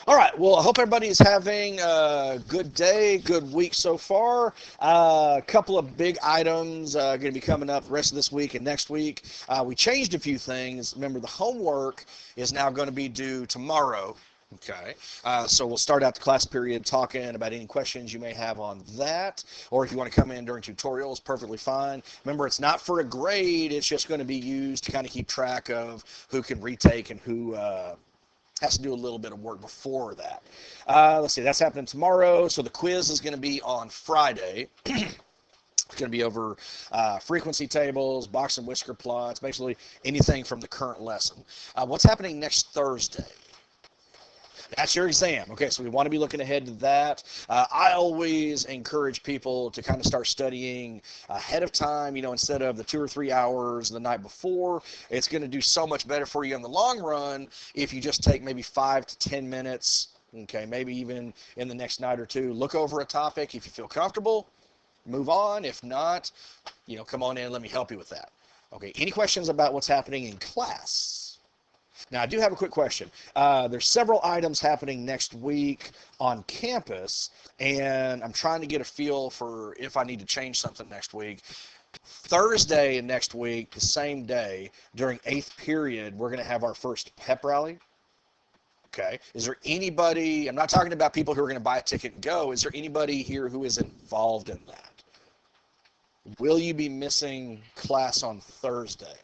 All right. Well, I hope everybody's having a good day, good week so far. A couple of big items going to be coming up the rest of this week and next week. We changed a few things. Remember, the homework is now going to be due tomorrow. Okay, so we'll start out the class period talking about any questions you may have on that, or if you want to come in during tutorials, perfectly fine. Remember, it's not for a grade, it's just going to be used to kind of keep track of who can retake and who has to do a little bit of work before that. Let's see, that's happening tomorrow, so the quiz is going to be on Friday. It's going to be over frequency tables, box and whisker plots, basically anything from the current lesson. What's happening next Thursday? That's your exam. Okay, so we want to be looking ahead to that. I always encourage people to kind of start studying ahead of time, instead of the 2 or 3 hours the night before. It's going to do so much better for you in the long run if you just take maybe 5 to 10 minutes, okay, maybe even in the next night or two, look over a topic. If you feel comfortable, move on. If not, come on in and let me help you with that. Okay, any questions about what's happening in class? Now, I do have a quick question. There's several items happening next week on campus, and I'm trying to get a feel for if I need to change something next week. Thursday next week, the same day, during 8th period, we're going to have our first pep rally. Okay. Is there anybody, I'm not talking about people who are going to buy a ticket and go, is there anybody here who is involved in that? Will you be missing class on Thursday?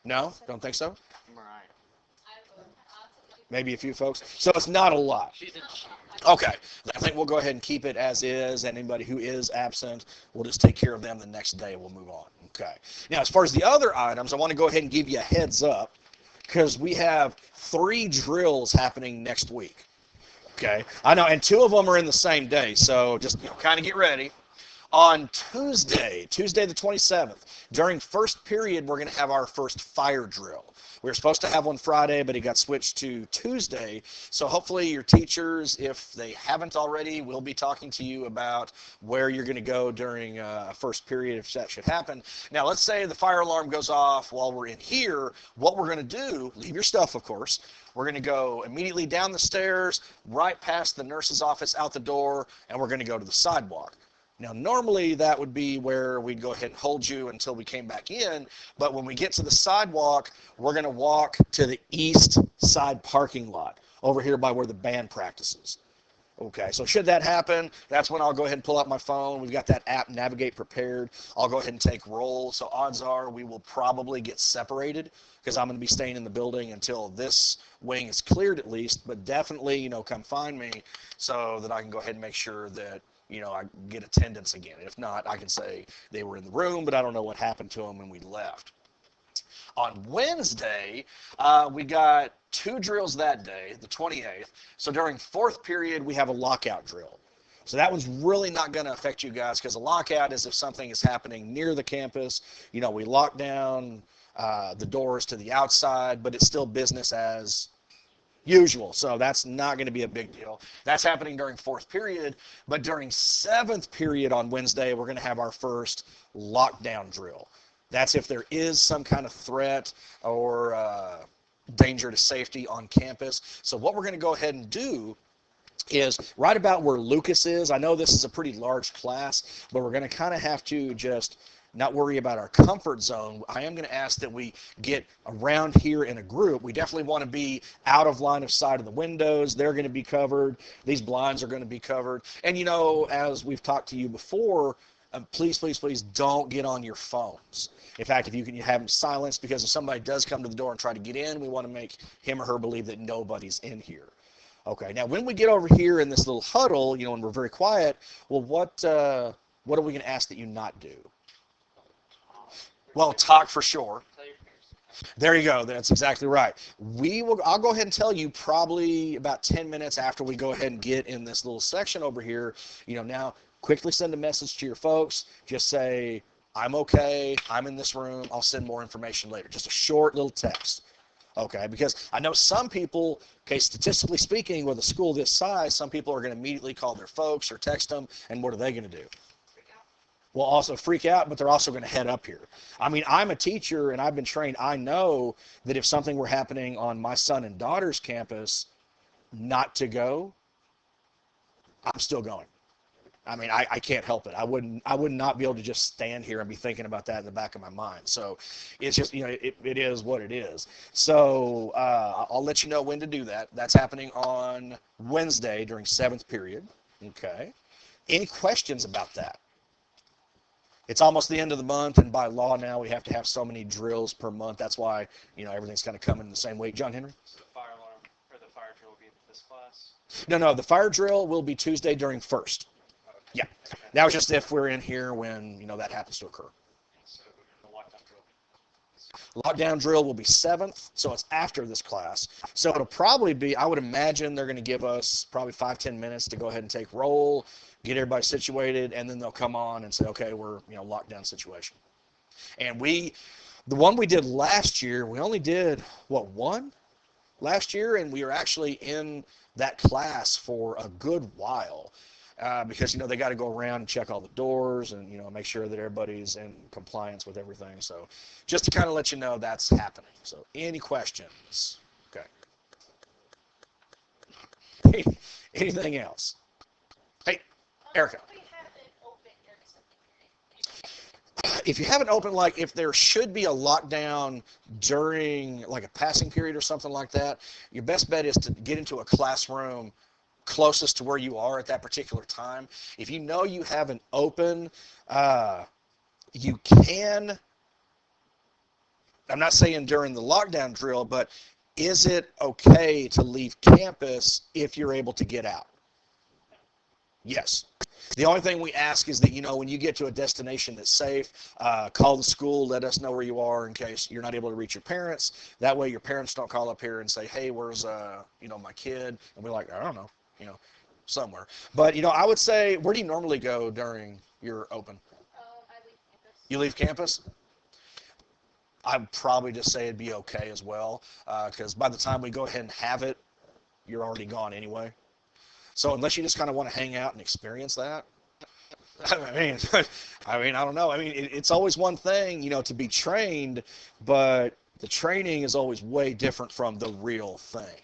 No? Don't think so? Maybe a few folks. So it's not a lot. Okay. I think we'll go ahead and keep it as is. Anybody who is absent, we'll just take care of them the next day. We'll move on. Okay. Now, as far as the other items, I want to go ahead and give you a heads up because we have 3 drills happening next week. Okay. I know, and 2 of them are in the same day. So just kind of get ready. On Tuesday the 27th, during first period, we're going to have our first fire drill. We were supposed to have one Friday, but it got switched to Tuesday. So hopefully your teachers, if they haven't already, will be talking to you about where you're going to go during first period if that should happen. Now, let's say the fire alarm goes off while we're in here. What we're going to do, leave your stuff, of course. We're going to go immediately down the stairs, right past the nurse's office, out the door, and we're going to go to the sidewalk. Now, normally that would be where we'd go ahead and hold you until we came back in, but when we get to the sidewalk, we're going to walk to the east side parking lot over here by where the band practices. Okay, so should that happen, that's when I'll go ahead and pull out my phone. We've got that app, Navigate Prepared. I'll go ahead and take roll, so odds are we will probably get separated because I'm going to be staying in the building until this wing is cleared at least, but definitely, come find me so that I can go ahead and make sure that I get attendance again. If not, I can say they were in the room, but I don't know what happened to them when we left. On Wednesday, we got 2 drills that day, the 28th. So during 4th period, we have a lockout drill. So that one's really not going to affect you guys because a lockout is if something is happening near the campus. We lock down the doors to the outside, but it's still business as usual, so that's not going to be a big deal. That's happening during 4th period, but during 7th period on Wednesday, we're going to have our first lockdown drill. That's if there is some kind of threat or danger to safety on campus. So what we're going to go ahead and do is right about where Lucas is. I know this is a pretty large class, but we're going to kind of have to just not worry about our comfort zone. I am going to ask that we get around here in a group. We definitely want to be out of line of sight of the windows. They're going to be covered. These blinds are going to be covered. And as we've talked to you before, please, please, please don't get on your phones. In fact, if you can, you have them silenced because if somebody does come to the door and try to get in, we want to make him or her believe that nobody's in here. Okay, now when we get over here in this little huddle, and we're very quiet, well, what are we going to ask that you not do? Well, talk for sure. There you go. That's exactly right. I'll go ahead and tell you probably about 10 minutes after we go ahead and get in this little section over here. Now quickly send a message to your folks. Just say, I'm okay. I'm in this room. I'll send more information later. Just a short little text. Okay, because I know some people, okay, statistically speaking, with a school this size, some people are going to immediately call their folks or text them, and what are they going to do? Will also freak out, but they're also going to head up here. I mean, I'm a teacher and I've been trained. I know that if something were happening on my son and daughter's campus, not to go, I'm still going. I mean, I can't help it. I would not be able to just stand here and be thinking about that in the back of my mind. So it's just, it is what it is. So I'll let you know when to do that. That's happening on Wednesday during 7th period. Okay. Any questions about that? It's almost the end of the month, and by law now we have to have so many drills per month. That's why, everything's kind of coming in the same week. John Henry? So the fire alarm or the fire drill will be this class? No, the fire drill will be Tuesday during first. Okay. Yeah. That was just if we're in here when, that happens to occur. So the lockdown drill. Lockdown drill will be 7th, so it's after this class. So it'll probably be, I would imagine they're going to give us probably 5-10 minutes to go ahead and take roll, get everybody situated, and then they'll come on and say, okay, we're, lockdown situation. And the one we did last year, we only did, one last year, and we were actually in that class for a good while. Because they got to go around and check all the doors and make sure that everybody's in compliance with everything. So just to kind of let you know that's happening. So any questions? Okay. Anything else? Hey, Erica. If you haven't opened, like if there should be a lockdown during like a passing period or something like that, your best bet is to get into a classroom closest to where you are at that particular time. If you know you haven't open, you can, I'm not saying during the lockdown drill, but is it okay to leave campus if you're able to get out? Yes. The only thing we ask is that, when you get to a destination that's safe, call the school, let us know where you are in case you're not able to reach your parents. That way your parents don't call up here and say, hey, where's, my kid? And we're like, I don't know. Somewhere. But, I would say, where do you normally go during your open? I leave campus. You leave campus? I'd probably just say it'd be okay as well, because by the time we go ahead and have it, you're already gone anyway. So unless you just kind of want to hang out and experience that, I mean, I don't know. I mean, it's always one thing, to be trained, but the training is always way different from the real thing.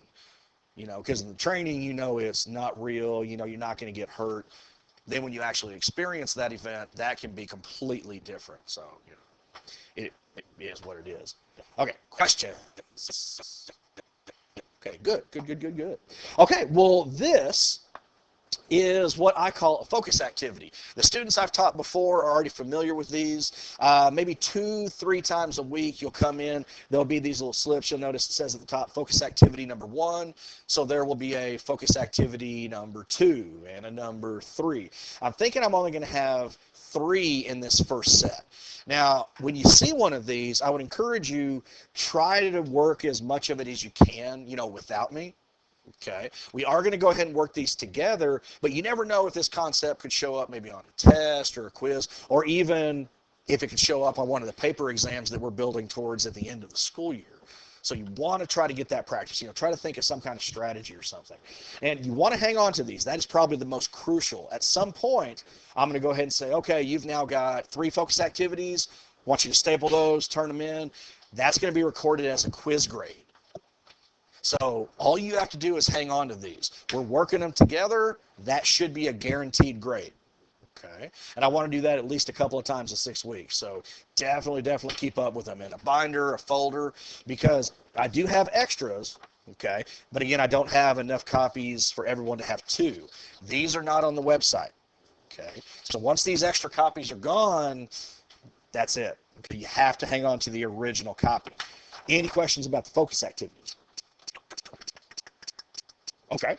Because in the training, it's not real, you're not going to get hurt. Then when you actually experience that event, that can be completely different. So, it is what it is. Okay, question. Okay, good. Okay, well, this is what I call a focus activity. The students I've taught before are already familiar with these. Maybe 2-3 times a week you'll come in. There'll be these little slips. You'll notice it says at the top focus activity number 1. So there will be a focus activity number 2 and a number 3. I'm thinking I'm only going to have 3 in this first set. Now, when you see one of these, I would encourage you, try to work as much of it as you can, without me. Okay, we are going to go ahead and work these together, but you never know if this concept could show up maybe on a test or a quiz, or even if it could show up on one of the paper exams that we're building towards at the end of the school year. So you want to try to get that practice, try to think of some kind of strategy or something. And you want to hang on to these. That is probably the most crucial. At some point, I'm going to go ahead and say, okay, you've now got 3 focus activities. I want you to staple those, turn them in. That's going to be recorded as a quiz grade. So all you have to do is hang on to these. We're working them together. That should be a guaranteed grade. Okay, and I want to do that at least a couple of times in 6 weeks. So definitely keep up with them in a binder, a folder, because I do have extras. Okay, but again, I don't have enough copies for everyone to have 2. These are not on the website. Okay, so once these extra copies are gone, that's it. Okay, you have to hang on to the original copy. Any questions about the focus activities? Okay.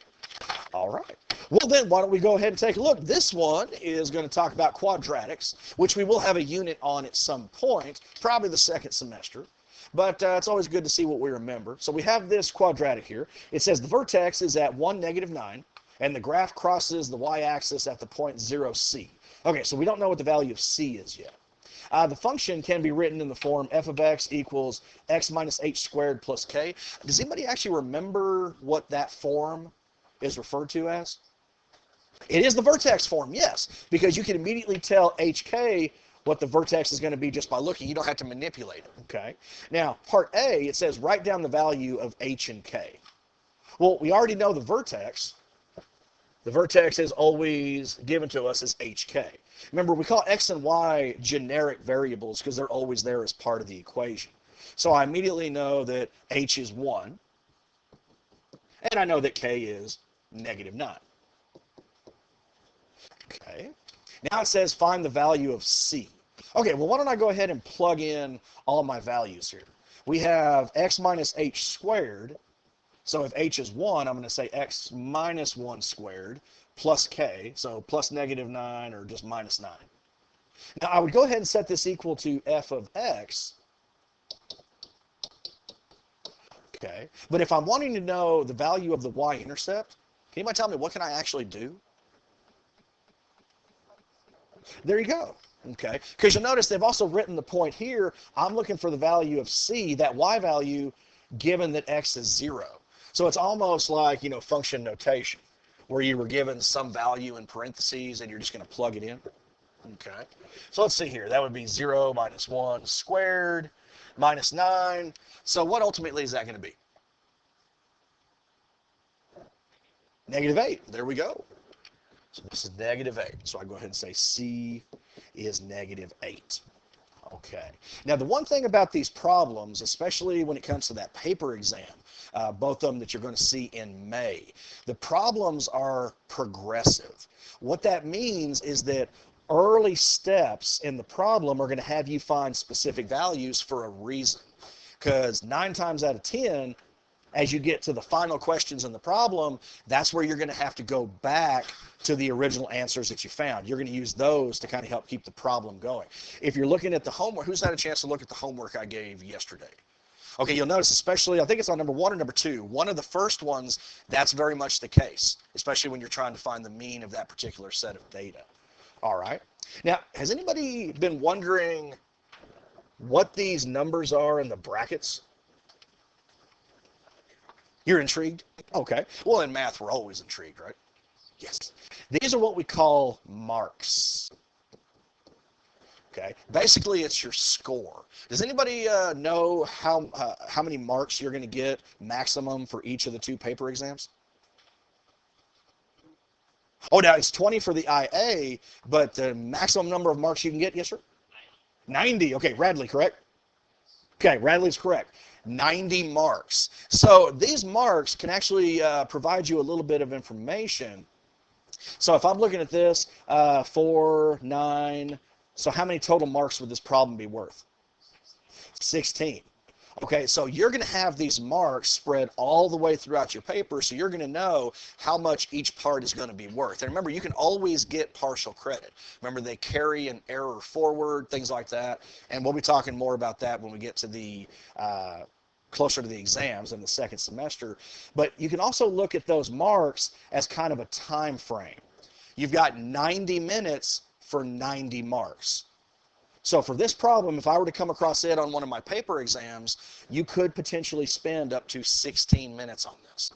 All right. Well, then, why don't we go ahead and take a look. This one is going to talk about quadratics, which we will have a unit on at some point, probably the 2nd semester. But it's always good to see what we remember. So we have this quadratic here. It says the vertex is at 1, -9, and the graph crosses the y-axis at the point 0, c. Okay, so we don't know what the value of c is yet. The function can be written in the form f of x equals x minus h squared plus k. Does anybody actually remember what that form is referred to as? It is the vertex form, yes, because you can immediately tell hk what the vertex is going to be just by looking. You don't have to manipulate it, okay? Now, part A, it says write down the value of h and k. Well, we already know the vertex. The vertex is always given to us as hk. Remember, we call x and y generic variables because they're always there as part of the equation. So I immediately know that h is 1, and I know that k is -9. Okay. Now it says find the value of c. Okay, well, why don't I go ahead and plug in all my values here. We have x minus h squared. So if h is 1, I'm going to say x minus 1 squared plus k, so plus -9 or just -9. Now I would go ahead and set this equal to f of x. Okay, but if I'm wanting to know the value of the y-intercept, can anybody tell me what can I actually do? There you go. Okay, because you'll notice they've also written the point here. I'm looking for the value of c, that y value, given that x is 0. So it's almost like, function notation, where you were given some value in parentheses and you're just going to plug it in. Okay, so let's see here. That would be 0 minus 1 squared minus 9. So what ultimately is that going to be? -8. There we go. So this is -8. So I go ahead and say C is -8. Okay. Now, the one thing about these problems, especially when it comes to that paper exam, both of them that you're going to see in May, the problems are progressive. What that means is that early steps in the problem are going to have you find specific values for a reason. Because 9 times out of 10, as you get to the final questions in the problem, that's where you're going to have to go back to the original answers that you found. You're going to use those to kind of help keep the problem going. If you're looking at the homework, who's had a chance to look at the homework I gave yesterday? Okay, you'll notice, especially, I think it's on number 1 or number 2, one of the first ones, that's very much the case, especially when you're trying to find the mean of that particular set of data. All right. Now, has anybody been wondering what these numbers are in the brackets? You're intrigued? Okay. Well, in math, we're always intrigued, right? Yes. These are what we call marks. Okay. Basically, it's your score. Does anybody know how many marks you're going to get maximum for each of the 2 paper exams? Oh, now it's 20 for the IA, but the maximum number of marks you can get, yes, sir? 90. Okay, Radley, correct? Okay, Radley's correct. 90 marks. So these marks can actually provide you a little bit of information. So if I'm looking at this, 4, 9, so how many total marks would this problem be worth? 16. Okay, so you're going to have these marks spread all the way throughout your paper, so you're going to know how much each part is going to be worth. And remember, you can always get partial credit. Remember, they carry an error forward, things like that. And we'll be talking more about that when we get to the closer to the exams in the second semester. But you can also look at those marks as kind of a time frame. You've got 90 minutes for 90 marks. So for this problem, if I were to come across it on one of my paper exams, you could potentially spend up to 16 minutes on this.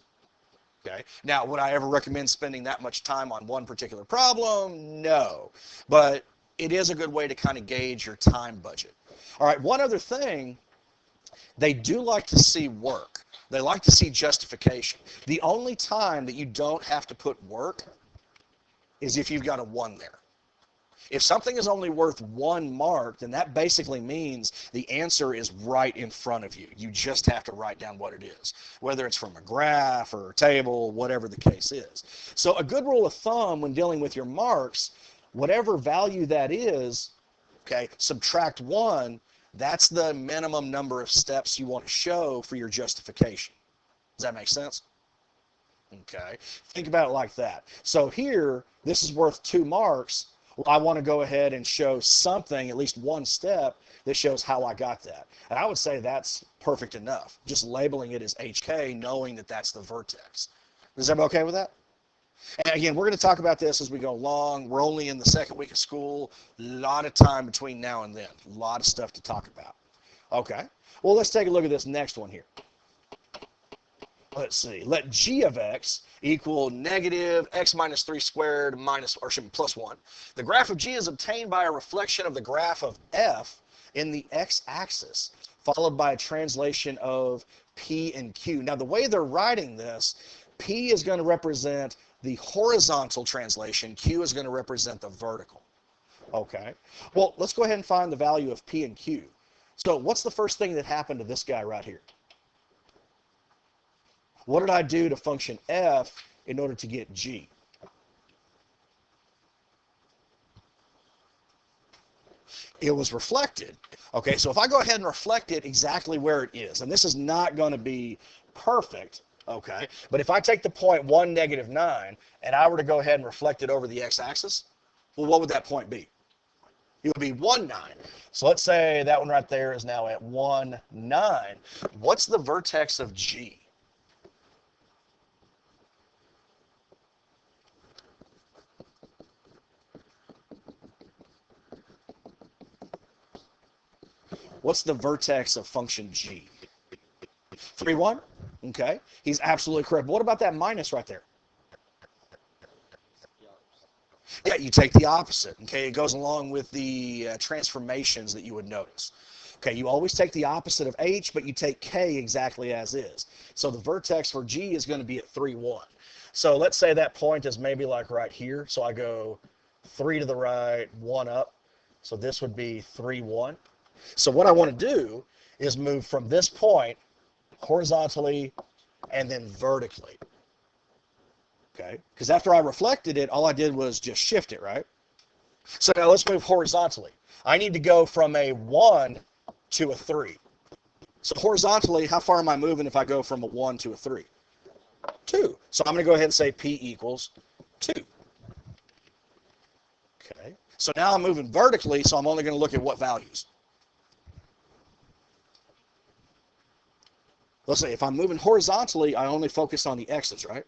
Okay. Now, would I ever recommend spending that much time on one particular problem? No. But it is a good way to kind of gauge your time budget. All right, one other thing, they do like to see work. They like to see justification. The only time that you don't have to put work is if you've got a 1 there. If something is only worth 1 mark, then that basically means the answer is right in front of you. You just have to write down what it is, whether it's from a graph or a table, whatever the case is. So a good rule of thumb when dealing with your marks, whatever value that is, okay, subtract 1, that's the minimum number of steps you want to show for your justification. Does that make sense? Okay, think about it like that. So here, this is worth 2 marks. Well, I want to go ahead and show something, at least one step, that shows how I got that. And I would say that's perfect enough. Just labeling it as HK, knowing that that's the vertex. Is everybody okay with that? And again, we're going to talk about this as we go along. We're only in the second week of school. A lot of time between now and then. A lot of stuff to talk about. Okay. Well, let's take a look at this next one here. Let's see. Let g of x equal negative x minus 3 squared minus, or should be plus 1. The graph of g is obtained by a reflection of the graph of f in the x-axis. followed by a translation of P and Q. Now, the way they're writing this, P is going to represent the horizontal translation. Q is going to represent the vertical. Okay. Well, let's go ahead and find the value of P and Q. So what's the first thing that happened to this guy right here? What did I do to function F in order to get G? It was reflected. Okay, so if I go ahead and reflect it exactly where it is, and this is not going to be perfect, okay, but if I take the point 1, -9, and I were to go ahead and reflect it over the x-axis, well, what would that point be? It would be 1, 9. So let's say that one right there is now at 1, 9. What's the vertex of G? What's the vertex of function G? 3, 1? Okay, he's absolutely correct. But what about that minus right there? Yeah, you take the opposite. Okay, it goes along with the transformations that you would notice. Okay, you always take the opposite of H, but you take K exactly as is. So the vertex for G is going to be at 3, 1. So let's say that point is maybe like right here. So I go 3 to the right, 1 up. So this would be 3, 1. So what I want to do is move from this point horizontally and then vertically. Okay, because after I reflected it, all I did was just shift it, right? So now let's move horizontally. I need to go from a 1 to a 3. So horizontally, how far am I moving if I go from a 1 to a 3? 2. So I'm going to go ahead and say P equals 2. Okay, so now I'm moving vertically, so I'm only going to look at what values? Let's say if I'm moving horizontally, I only focus on the x's, right?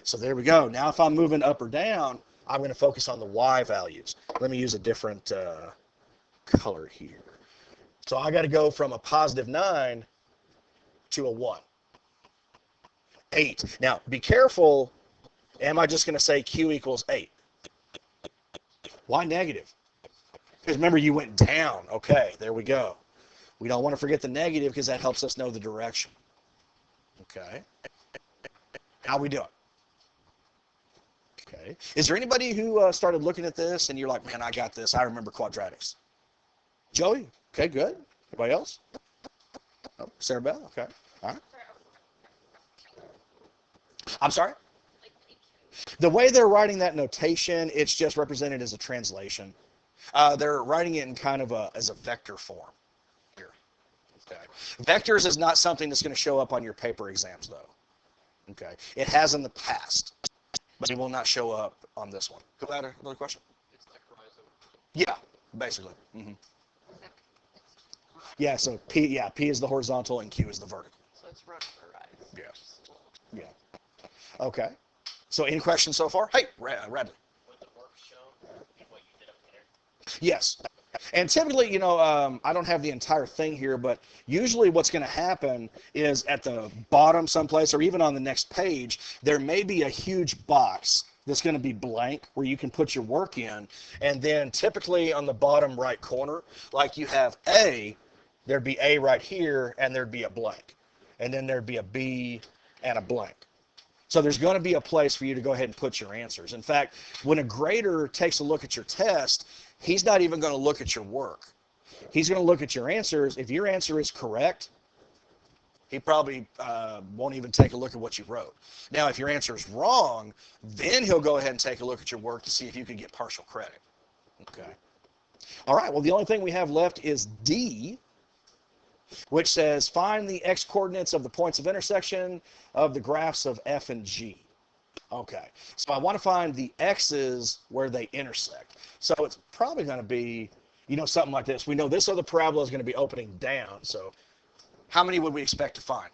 So there we go. Now if I'm moving up or down, I'm going to focus on the y values. Let me use a different color here. So I got to go from a +9 to a 1. 8. Now be careful. Am I just going to say Q equals 8? Why negative? Because remember you went down. Okay, there we go. We don't want to forget the negative because that helps us know the direction. Okay. How we doing? Okay. Is there anybody who started looking at this and you're like, man, I got this. I remember quadratics. Joey? Okay, good. Anybody else? Oh, Sarah Bell? Okay. All right. I'm sorry? The way they're writing that notation, it's just represented as a translation. They're writing it in kind of as a vector form here. Okay. Vectors is not something that's going to show up on your paper exams, though. Okay. It has in the past, but it will not show up on this one. Go ahead, another question? It's like horizon. Yeah, basically. Yeah, so P is the horizontal and Q is the vertical. So it's rotarized. Yeah. Yeah. Okay. So any questions so far? Hey, Radley. Would the work show what you did up there? Yes. And typically, I don't have the entire thing here, but usually what's going to happen is at the bottom someplace or even on the next page, there may be a huge box that's going to be blank where you can put your work in. And then typically on the bottom right corner, like you have A, there'd be A right here and there'd be a blank. And then there'd be a B and a blank. So there's going to be a place for you to go ahead and put your answers. In fact, when a grader takes a look at your test, he's not even going to look at your work. He's going to look at your answers. If your answer is correct, he probably won't even take a look at what you wrote. Now, if your answer is wrong, then he'll go ahead and take a look at your work to see if you can get partial credit. Okay. All right, well, the only thing we have left is D, which says find the x-coordinates of the points of intersection of the graphs of F and G. Okay, so I want to find the x's where they intersect. So it's probably going to be, something like this. We know this other parabola is going to be opening down. So how many would we expect to find?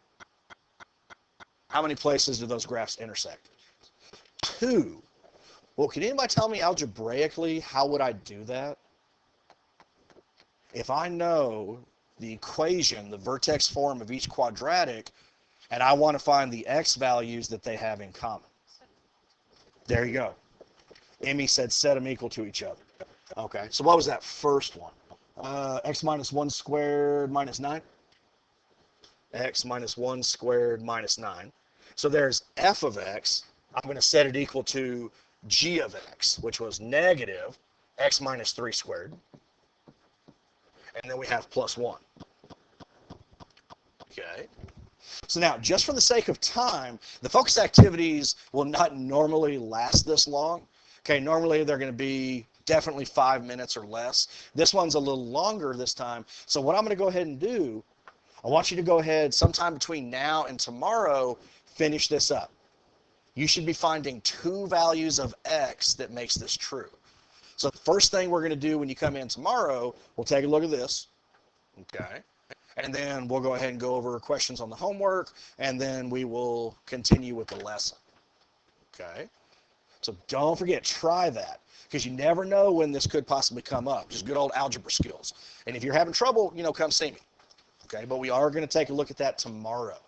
How many places do those graphs intersect? 2. Well, can anybody tell me algebraically how would I do that? If I know the equation, the vertex form of each quadratic, and I want to find the x values that they have in common. There you go. Emmy said set them equal to each other. Okay, so what was that first one? X minus 1 squared minus 9. X minus 1 squared minus 9. So there's f of x. I'm going to set it equal to g of x, which was negative x minus 3 squared. And then we have plus 1. Okay. So now, just for the sake of time, the focus activities will not normally last this long. Okay, normally they're going to be definitely 5 minutes or less. This one's a little longer this time. So what I'm going to go ahead and do, I want you to go ahead sometime between now and tomorrow, finish this up. You should be finding 2 values of x that makes this true. So the first thing we're going to do when you come in tomorrow, we'll take a look at this. Okay. And then we'll go ahead and go over questions on the homework, and then we will continue with the lesson. Okay? So don't forget, try that, because you never know when this could possibly come up. Just good old algebra skills. And if you're having trouble, come see me. Okay? But we are going to take a look at that tomorrow.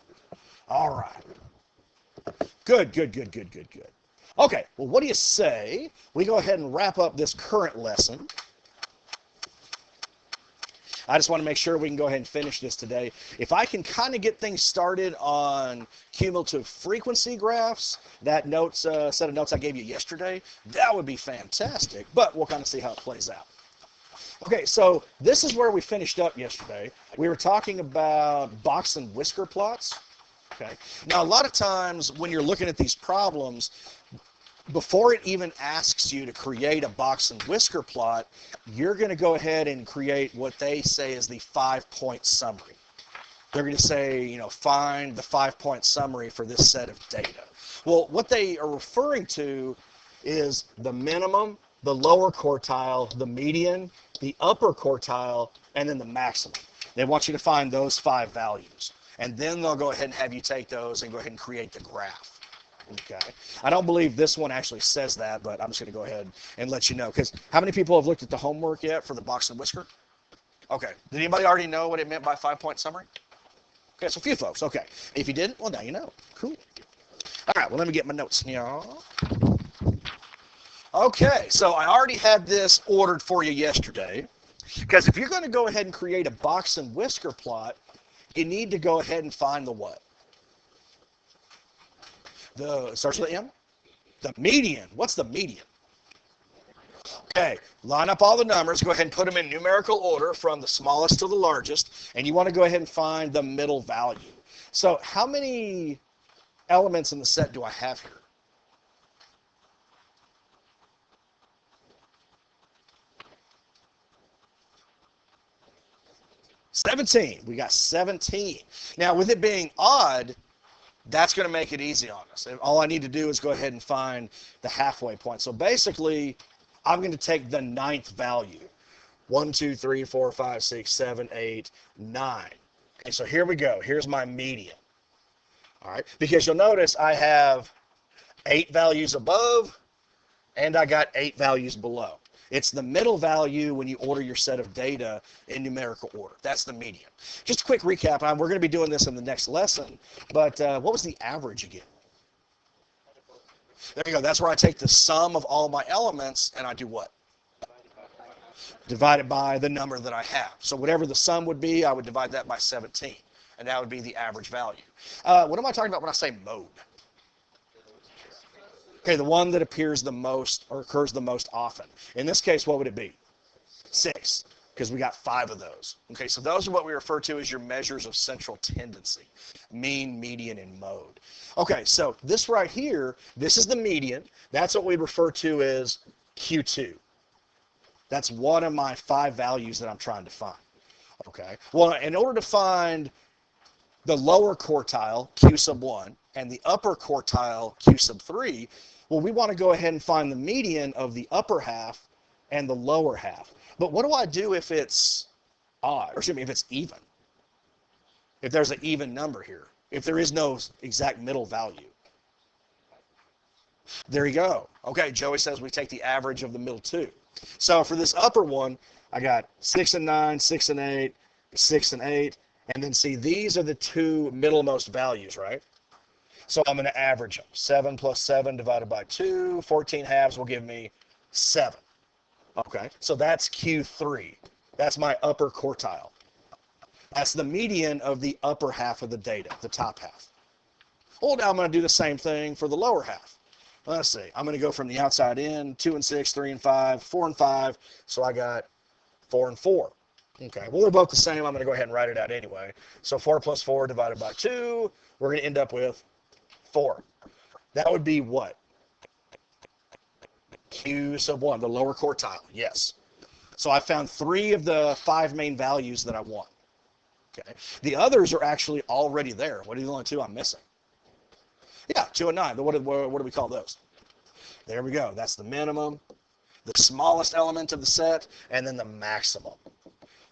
All right. Good. Okay, well, what do you say we go ahead and wrap up this current lesson? I just want to make sure we can go ahead and finish this today. If I can kind of get things started on cumulative frequency graphs, that set of notes I gave you yesterday, that would be fantastic. But we'll kind of see how it plays out. Okay, so this is where we finished up yesterday. We were talking about box and whisker plots. Okay. Now, a lot of times when you're looking at these problems, before it even asks you to create a box and whisker plot, you're going to go ahead and create what they say is the 5-point summary. They're going to say, find the 5-point summary for this set of data. Well, what they are referring to is the minimum, the lower quartile, the median, the upper quartile, and then the maximum. They want you to find those 5 values. And then they'll go ahead and have you take those and go ahead and create the graph. Okay. I don't believe this one actually says that, but I'm just going to go ahead and let you know. Because how many people have looked at the homework yet for the box and whisker? Okay. Did anybody already know what it meant by 5-point summary? Okay, so a few folks. Okay. If you didn't, well, now you know. Cool. All right, well, let me get my notes, y'all. Okay, so I already had this ordered for you yesterday. Because if you're going to go ahead and create a box and whisker plot, you need to go ahead and find the what? Starts with M? The median. What's the median? Okay, line up all the numbers. Go ahead and put them in numerical order from the smallest to the largest. And you want to go ahead and find the middle value. So how many elements in the set do I have here? $17. We got 17. Now, with it being odd, that's going to make it easy on us. All I need to do is go ahead and find the halfway point. So basically, I'm going to take the 9th value. 1, 2, 3, 4, 5, 6, 7, 8, 9. And so here we go. Here's my median. All right, because you'll notice I have 8 values above, and I got 8 values below. It's the middle value when you order your set of data in numerical order. That's the median. Just a quick recap. We're going to be doing this in the next lesson, but what was the average again? There you go. That's where I take the sum of all my elements, and I do what? Divide it by the number that I have. So whatever the sum would be, I would divide that by 17, and that would be the average value. What am I talking about when I say mode? Okay, the one that appears the most or occurs the most often. In this case, what would it be? 6, because we got 5 of those. Okay, so those are what we refer to as your measures of central tendency. Mean, median, and mode. Okay, so this right here, this is the median. That's what we refer to as Q2. That's one of my 5 values that I'm trying to find. Okay, well, in order to find the lower quartile, Q sub 1, and the upper quartile, Q sub 3, well, we want to go ahead and find the median of the upper half and the lower half. But what do I do if it's odd, or excuse me, if it's even? If there's an even number here, if there is no exact middle value. There you go. Okay, Joey says we take the average of the middle 2. So for this upper one, I got 6 and 9, 6 and 8, 6 and 8, and then see, these are the 2 middlemost values, right? So I'm going to average them. 7 plus 7 divided by 2, 14 halves will give me 7. Okay, so that's Q3. That's my upper quartile. That's the median of the upper half of the data, the top half. Well, now I'm going to do the same thing for the lower half. Let's see. I'm going to go from the outside in, 2 and 6, 3 and 5, 4 and 5. So I got 4 and 4. Okay, well, they're both the same. I'm going to go ahead and write it out anyway. So 4 plus 4 divided by 2, we're going to end up with 4. That would be what? Q sub 1, the lower quartile. Yes. So I found 3 of the 5 main values that I want. Okay. The others are actually already there. What are the only 2 I'm missing? Yeah, 2 and 9. What do we call those? There we go. That's the minimum, the smallest element of the set, and then the maximum,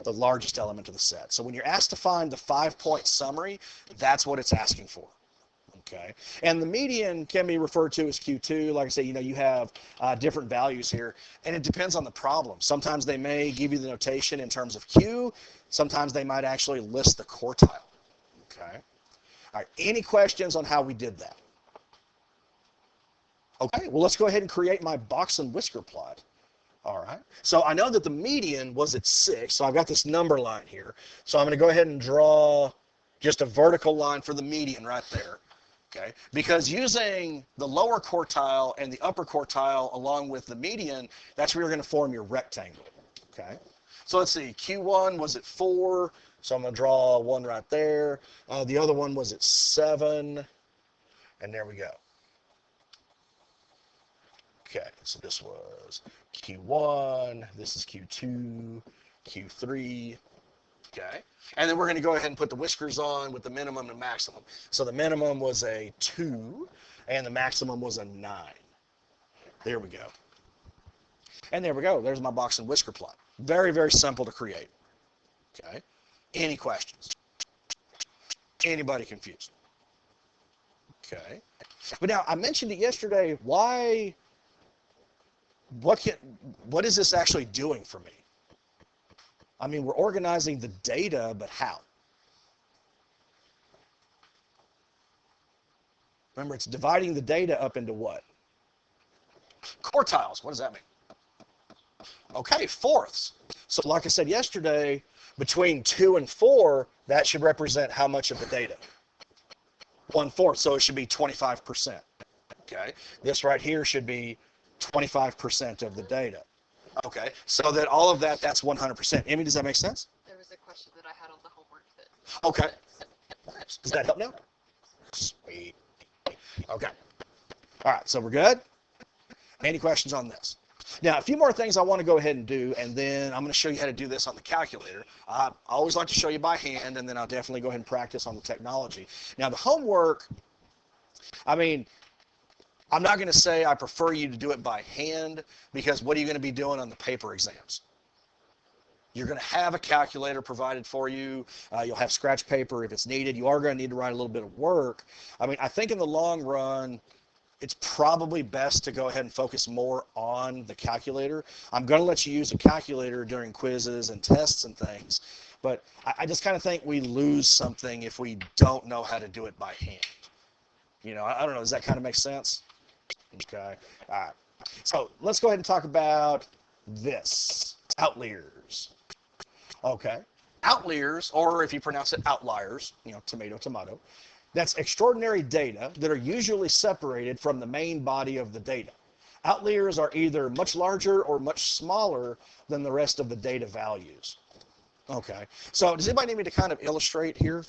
the largest element of the set. So when you're asked to find the 5-point summary, that's what it's asking for. Okay, and the median can be referred to as Q2. Like I say, you have different values here, and it depends on the problem. Sometimes they may give you the notation in terms of Q. Sometimes they might actually list the quartile. Okay. All right. Any questions on how we did that? Okay. Well, let's go ahead and create my box and whisker plot. All right. So I know that the median was at 6, so I've got this number line here. So I'm going to go ahead and draw just a vertical line for the median right there. Okay, because using the lower quartile and the upper quartile along with the median, that's where you're going to form your rectangle. Okay, so let's see, Q1 was at 4, so I'm going to draw one right there. The other one was at 7, and there we go. Okay, so this was Q1, this is Q2, Q3. Okay, and then we're going to go ahead and put the whiskers on with the minimum and maximum. So the minimum was a 2, and the maximum was a 9. There we go. And there we go. There's my box and whisker plot. Very, very simple to create. Okay. Any questions? Anybody confused? Okay. But now, I mentioned it yesterday. What is this actually doing for me? I mean, we're organizing the data, but how? Remember, it's dividing the data up into what? Quartiles. What does that mean? Okay, fourths. So like I said yesterday, between 2 and 4, that should represent how much of the data? 1/4. So it should be 25%. Okay. This right here should be 25% of the data. Okay, so that all of that's 100%. Amy, does that make sense? There was a question that I had on the homework that. Okay. Does that help now? Sweet. Okay. All right, so we're good? Any questions on this? Now, a few more things I want to go ahead and do, and then I'm going to show you how to do this on the calculator. I always like to show you by hand, and then I'll definitely go ahead and practice on the technology. Now, the homework, I mean, I'm not going to say I prefer you to do it by hand, because what are you going to be doing on the paper exams? You're going to have a calculator provided for you. You'll have scratch paper if it's needed. You are going to need to write a little bit of work. I mean, I think in the long run, it's probably best to go ahead and focus more on the calculator. I'm going to let you use a calculator during quizzes and tests and things, but I just kind of think we lose something if we don't know how to do it by hand. I don't know. Does that kind of make sense? Okay. All right. So let's go ahead and talk about this. Outliers. Okay. Outliers, or if you pronounce it outliers, tomato, tomato, that's extraordinary data that are usually separated from the main body of the data. Outliers are either much larger or much smaller than the rest of the data values. Okay. So does anybody need me to kind of illustrate here?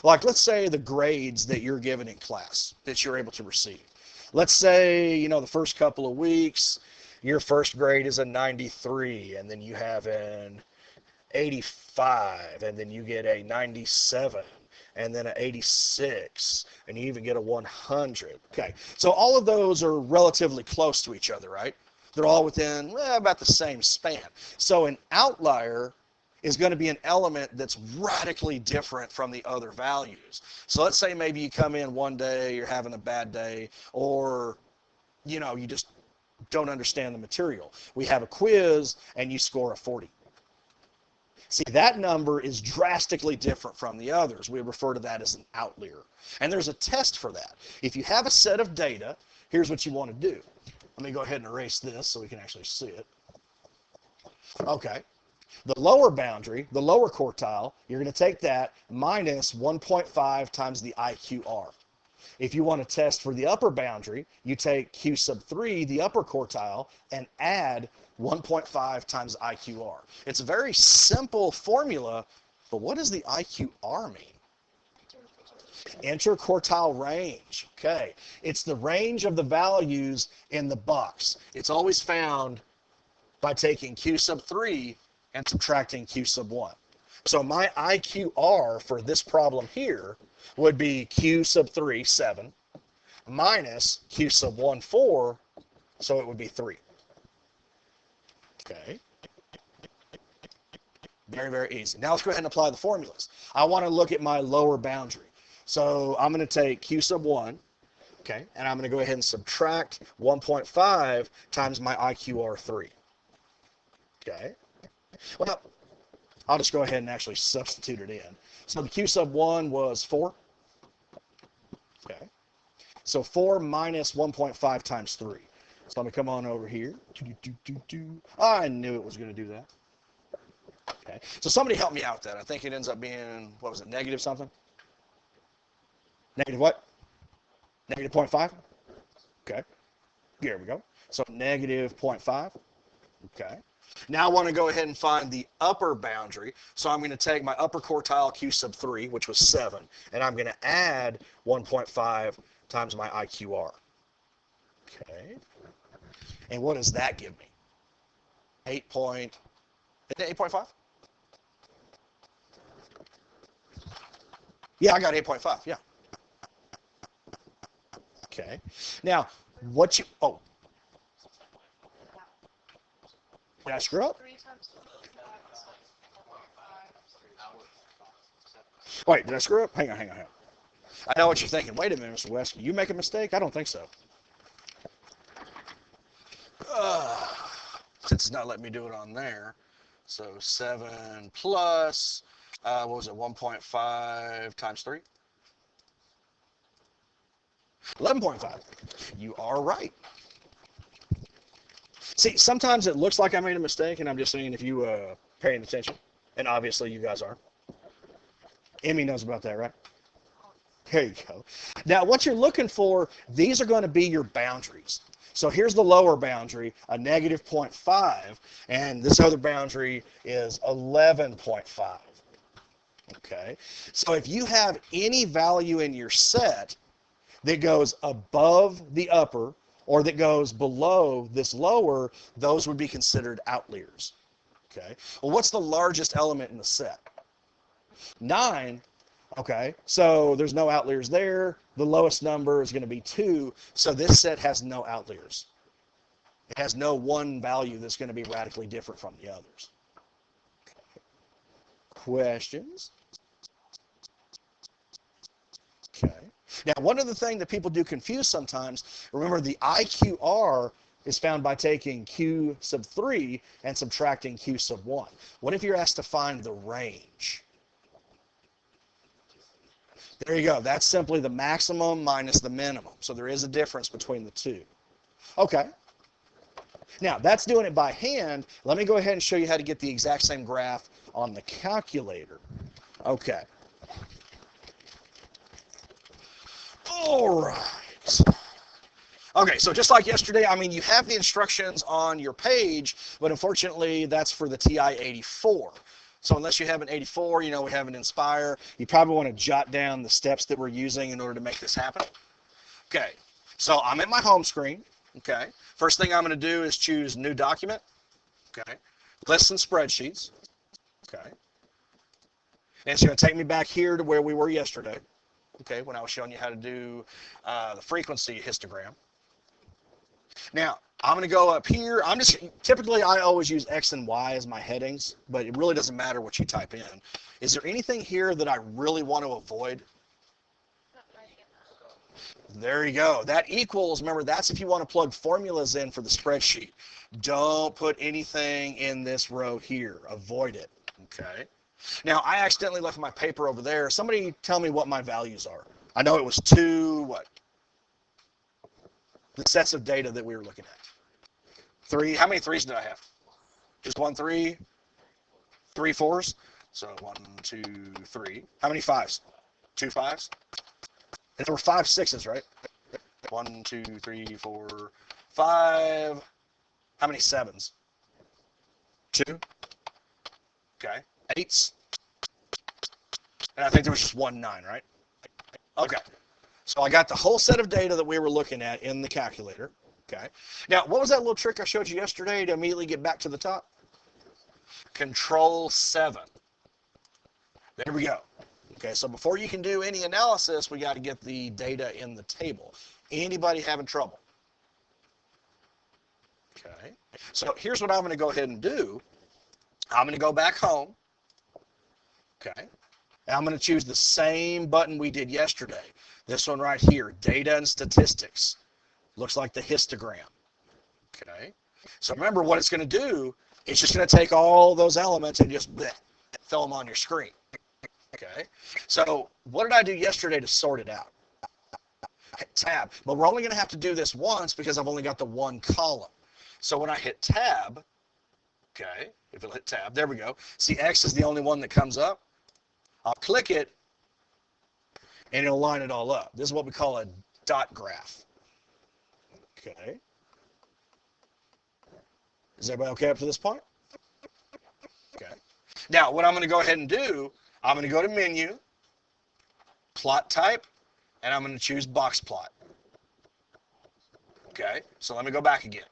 Like, let's say the grades that you're given in class that you're able to receive. Let's say, the first couple of weeks, your first grade is a 93, and then you have an 85, and then you get a 97, and then an 86, and you even get a 100. Okay, so all of those are relatively close to each other, right? They're all within about the same span. So an outlier is going to be an element that's radically different from the other values. So let's say maybe you come in one day, you're having a bad day, or you just don't understand the material. We have a quiz and you score a 40. See, that number is drastically different from the others. We refer to that as an outlier. And there's a test for that. If you have a set of data, here's what you want to do. Let me go ahead and erase this so we can actually see it. Okay. The lower boundary, the lower quartile, you're going to take that minus 1.5 times the IQR. If you want to test for the upper boundary, you take Q sub 3, the upper quartile, and add 1.5 times IQR. It's a very simple formula, but what does the IQR mean? Interquartile range. Okay. It's the range of the values in the box. It's always found by taking Q sub 3 and subtracting Q sub 1. So my IQR for this problem here would be Q sub 3, 7, minus Q sub 1, 4, so it would be 3. Okay. Very, very easy. Now let's go ahead and apply the formulas. I want to look at my lower boundary. So I'm going to take Q sub 1, okay, and I'm going to go ahead and subtract 1.5 times my IQR 3. Okay. Well, I'll just go ahead and actually substitute it in. So the Q sub 1 was 4. Okay. So 4 minus 1.5 times 3. So let me come on over here. I knew it was going to do that. Okay. So somebody help me out with that. I think it ends up being, what was it, negative something? Negative what? Negative 0.5? Okay. Here we go. So negative 0.5. Okay. Now I want to go ahead and find the upper boundary. So I'm going to take my upper quartile Q sub 3, which was 7, and I'm going to add 1.5 times my IQR. Okay. And what does that give me? 8.5? Yeah, I got 8.5. Yeah. Okay. Now, what you, oh. Did I screw up? 3 times 25 is like 4.5. Wait, did I screw up? Hang on. I know what you're thinking. Wait a minute, Mr. West. You make a mistake? I don't think so. Since it's not letting me do it on there. So 7 plus, what was it, 1.5 times 3? 11.5. You are right. See, sometimes it looks like I made a mistake, and I'm just saying if you paying attention, and obviously you guys are. Emmy knows about that, right? There you go. Now, what you're looking for, these are going to be your boundaries. So here's the lower boundary, a negative 0.5, and this other boundary is 11.5. Okay? So if you have any value in your set that goes above the upper or that goes below this lower, those would be considered outliers. Okay? Well, what's the largest element in the set? 9. Okay, so there's no outliers there. The lowest number is going to be 2, so this set has no outliers. It has no one value that's going to be radically different from the others. Questions? Okay. Now, one other thing that people do confuse sometimes, remember the IQR is found by taking Q sub 3 and subtracting Q sub 1. What if you're asked to find the range? There you go. That's simply the maximum minus the minimum. So there is a difference between the two. Okay. Now, that's doing it by hand. Let me go ahead and show you how to get the exact same graph on the calculator. Okay. All right. Okay, so just like yesterday, I mean, you have the instructions on your page, but unfortunately, that's for the TI-84. So unless you have an 84, you know, we have an Inspire, you probably want to jot down the steps that we're using in order to make this happen. Okay, so I'm at my home screen. Okay, first thing I'm going to do is choose New Document. Okay, Lists and Spreadsheets. Okay, and it's going to take me back here to where we were yesterday. Okay, when I was showing you how to do the frequency histogram. Now, I'm going to go up here. Typically I always use X and Y as my headings, but it really doesn't matter what you type in. Is there anything here that I really want to avoid? There you go. That equals, remember, that's if you want to plug formulas in for the spreadsheet. Don't put anything in this row here. Avoid it. Okay. Now, I accidentally left my paper over there. Somebody tell me what my values are. I know it was 2, what? The sets of data that we were looking at. 3. How many 3s did I have? Just 1 3? 3 4s. So 1, 2, 3. How many 5s? 2 5s? And there were 5 6s, right? 1, 2, 3, 4, 5. How many 7s? 2. Okay. 8s. And I think there was just 1 9, right? Okay. So I got the whole set of data that we were looking at in the calculator. Okay. Now, what was that little trick I showed you yesterday to immediately get back to the top? Control 7. There we go. Okay, so before you can do any analysis, we got to get the data in the table. Anybody having trouble? Okay. So here's what I'm going to go ahead and do. I'm going to go back home. Okay. And I'm going to choose the same button we did yesterday. This one right here, data and statistics. Looks like the histogram. Okay. So remember what it's going to do, it's just going to take all those elements and just bleh, fill them on your screen. Okay. So what did I do yesterday to sort it out? Hit tab. But we're only going to have to do this once because I've only got the one column. So when I hit tab, okay, if it'll hit tab, there we go. See, X is the only one that comes up. I'll click it, and it'll line it all up. This is what we call a dot graph. Okay. Is everybody okay up to this point? Okay. Now, what I'm going to go ahead and do, I'm going to go to Menu, Plot Type, and I'm going to choose Box Plot. Okay, so let me go back again.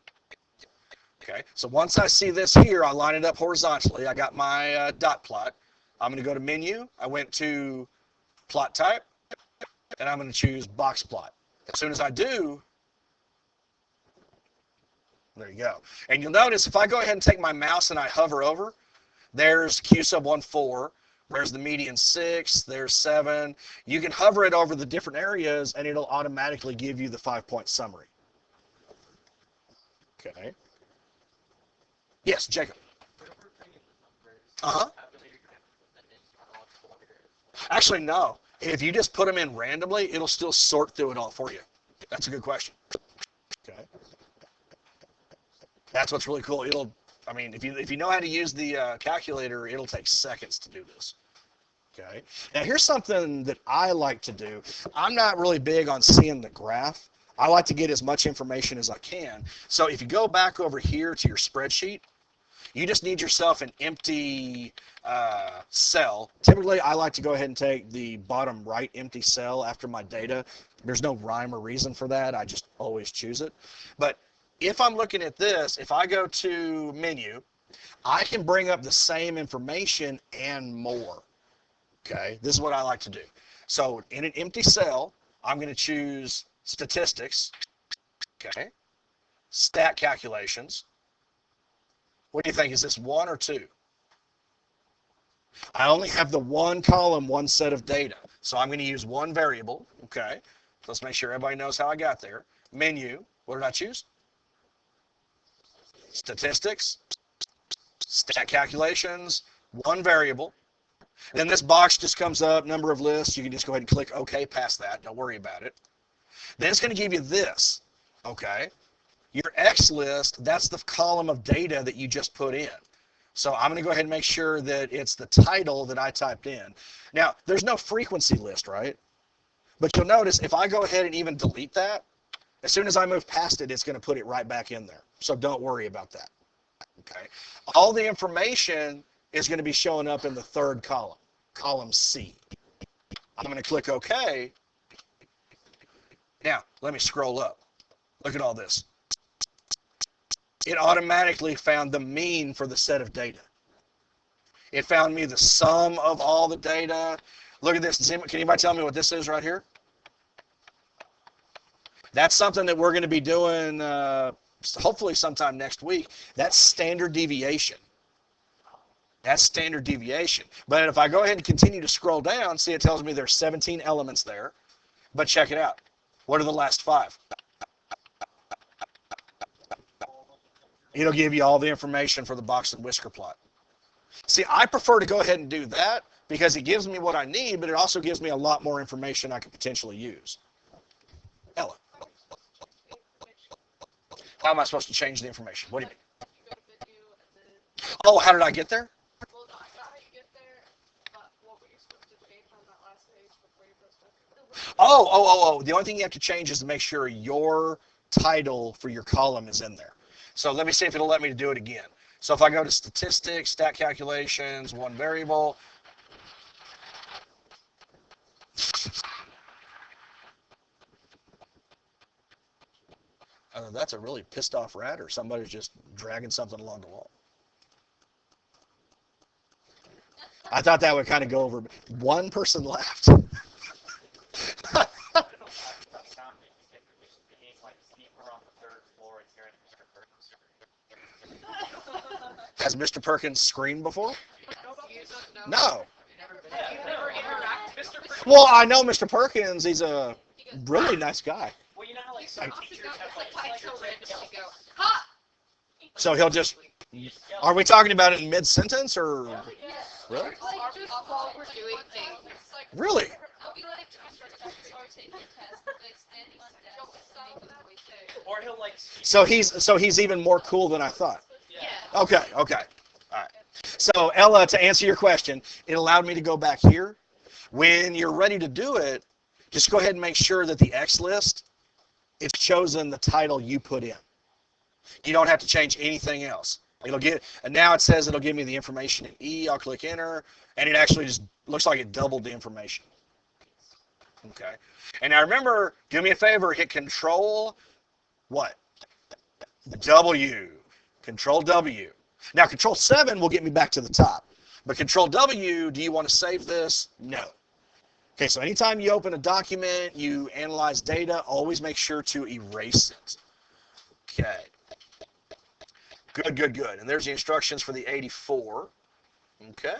Okay, so once I see this here, I line it up horizontally. I got my dot plot. I'm going to go to Menu. I went to Plot Type, and I'm going to choose Box Plot. As soon as I do, there you go. And you'll notice if I go ahead and take my mouse and I hover over, there's Q sub 1 4. There's the median 6. There's 7. You can hover it over the different areas, and it'll automatically give you the 5-point summary. Okay. Yes, Jacob. Uh-huh. Actually, no. If you just put them in randomly, it'll still sort through it all for you. That's a good question. Okay. That's what's really cool. I mean, if you know how to use the calculator, it'll take seconds to do this. Okay. Now here's something that I like to do. I'm not really big on seeing the graph. I like to get as much information as I can. So if you go back over here to your spreadsheet, you just need yourself an empty cell. Typically, I like to go ahead and take the bottom right empty cell after my data. There's no rhyme or reason for that. I just always choose it. But if I'm looking at this, if I go to Menu, I can bring up the same information and more. Okay, this is what I like to do. So in an empty cell, I'm going to choose Statistics. Okay, Stat Calculations. What do you think? Is this 1 or 2? I only have the one column, one set of data. So I'm going to use one variable. Okay. Let's make sure everybody knows how I got there. Menu. What did I choose? Statistics. Stat Calculations. One variable. Then this box just comes up, number of lists. You can just go ahead and click OK past that. Don't worry about it. Then it's going to give you this. Okay. Your X list, that's the column of data that you just put in. So I'm going to go ahead and make sure that it's the title that I typed in. Now, there's no frequency list, right? But you'll notice if I go ahead and even delete that, as soon as I move past it, it's going to put it right back in there. So don't worry about that. Okay. All the information is going to be showing up in the third column, column C. I'm going to click OK. Now, let me scroll up. Look at all this. It automatically found the mean for the set of data. It found me the sum of all the data. Look at this. Can anybody tell me what this is right here? That's something that we're going to be doing hopefully sometime next week. That's standard deviation. That's standard deviation. But if I go ahead and continue to scroll down, see it tells me there's 17 elements there. But check it out. What are the last 5? It'll give you all the information for the box and whisker plot. See, I prefer to go ahead and do that because it gives me what I need, but it also gives me a lot more information I could potentially use. Ella, how am I supposed to change the information? What do you mean? Oh, how did I get there? The only thing you have to change is to make sure your title for your column is in there. So let me see if it'll let me do it again. So if I go to statistics, stat calculations, one variable. That's a really pissed off rat, or somebody's just dragging something along the wall. I thought that would kind of go over. One person laughed. Has Mr. Perkins screamed before? No. Well, I know Mr. Perkins. He's a really nice guy. Well, you know how like some teachers have like So he'll just. Are we talking about it in mid-sentence or? Really? Really? or he'll like So he's even more cool than I thought. yeah. Okay. All right. So Ella, to answer your question, it allowed me to go back here. When you're ready to do it, just go ahead and make sure that the X list, it's chosen the title you put in. You don't have to change anything else. And now it says it'll give me the information in E. I'll click enter, and it actually just looks like it doubled the information. Okay. And now remember, do me a favor, hit Control, what? W. Control W. Now Control 7 will get me back to the top. But Control W, do you want to save this? No. Okay, so anytime you open a document, you analyze data, always make sure to erase it. Okay. Good. And there's the instructions for the 84. Okay.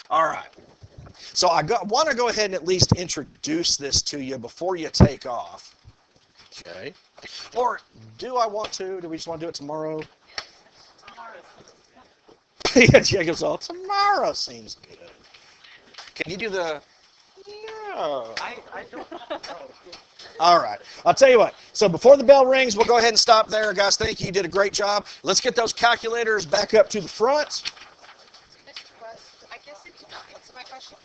All right. So I want to go ahead and at least introduce this to you before you take off. Okay. Or do I want to? Do we just want to do it tomorrow? Yeah, Jacob's all, tomorrow seems good. Can you do the... No. I don't know. All right. I'll tell you what. So before the bell rings, we'll go ahead and stop there. Guys, thank you. You did a great job. Let's get those calculators back up to the front. I guess it's my question.